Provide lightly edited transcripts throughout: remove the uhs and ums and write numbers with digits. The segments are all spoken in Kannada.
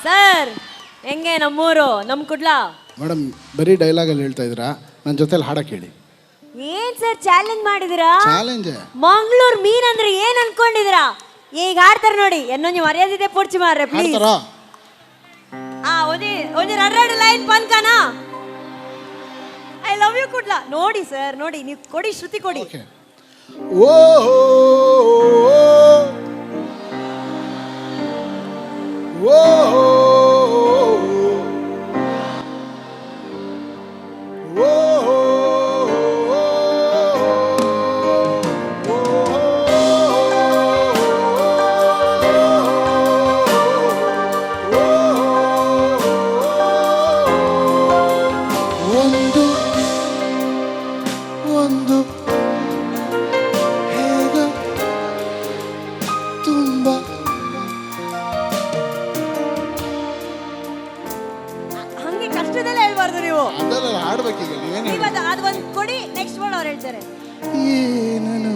ಸರ್ ಹೆಂಗೆ ನಮ್ಮೂರು ನಮ್ ಕುಡ್ಲಾ ಮೇಡಮ್ ಬರೀ ಡೈಲಾಗಲ್ಲಿ ಹೇಳ್ತಾ ಇದ್ದೀರಾ, ನನ್ನ ಜೊತೆಲಿ ಹಾಡಕ್ಕೆ ಹೇಳಿ. ಏನ್ ಸರ್ ಚಾಲೆಂಜ್ ಮಾಡಿದಿರಾ? ಚಾಲೆಂಜ್ ಮಂಗಳೂರು ಮೀನ್ ಅಂದ್ರೆ ಏನ್ ಅನ್ಕೊಂಡಿದಿರಾ? ಈಗ ಆಡ್ತಾರೆ ನೋಡಿ, ಎನ್ನೊಂದು ಮರ್ಯಾದಿದೆ ಪೂರ್ಚಿ ಮಾರ್ರೆ ಪ್ಲೀಸ್. ಹಾಡ್ತಾರಾ? ಒಂಜಿ ಎರಡು ಲೈನ್ ಪನ್ಕನ ಐ ಲವ್ ಯು ಕುಡ್ಲಾ. ನೋಡಿ ಸರ್ ನೋಡಿ, ನೀವು ಕೊಡಿ ಶ್ರುತಿ ಕೊಡಿ. ಓಕೆ. ಓ ಒಂದು ಹೇಗ ತುಂಬ ಹಂಗೆ ಕಷ್ಟದಲ್ಲೇ ಹೇಳ್ಬಾರ್ದು ನೀವು. ಅದೆಲ್ಲ ಹಾಡ್ಬೇಕೀಗ ನೀವೇನು ನೀವು ಅದು ಒಂದು ಕೊಡಿ, ನೆಕ್ಸ್ಟ್ ವರ್ಡ್ ಅವ್ರು ಹೇಳ್ತಾರೆ. ಏನನು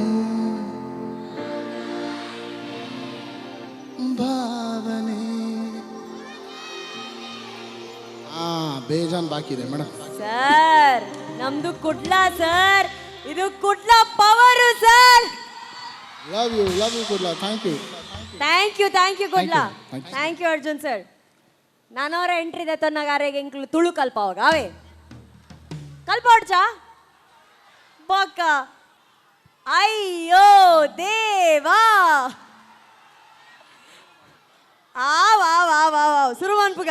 ಭಾವನೆ ಬೇಜಾನ್ ಬಾಕಿ ಇದೆ ಮೇಡಮ್. ಸರ್ ನಮ್ದು ಕುಡ್ಲಾ ಸರ್, ಇದು Kudla power sir. Love you Kudla. Thank you Kudla. Thank you. Thank you Arjun sir. ನಾನವರ ಎಂಟ್ರಿ ಇದೆ ತೊನ್ನಗಾರೆಗೆ ಇಂಕ್ಲು ತುಳು ಕಲ್ಪ ಅವಾಗ ಅವೇ ಕಲ್ಪ ಹೊಡ್ಚಾ ಬೊಕ್ಕ ಅಯ್ಯೋ ದೇವಾ ಆ ವಾ ವಾ ವಾ ವಾ ಸುರು ಅನ್ಪುಗ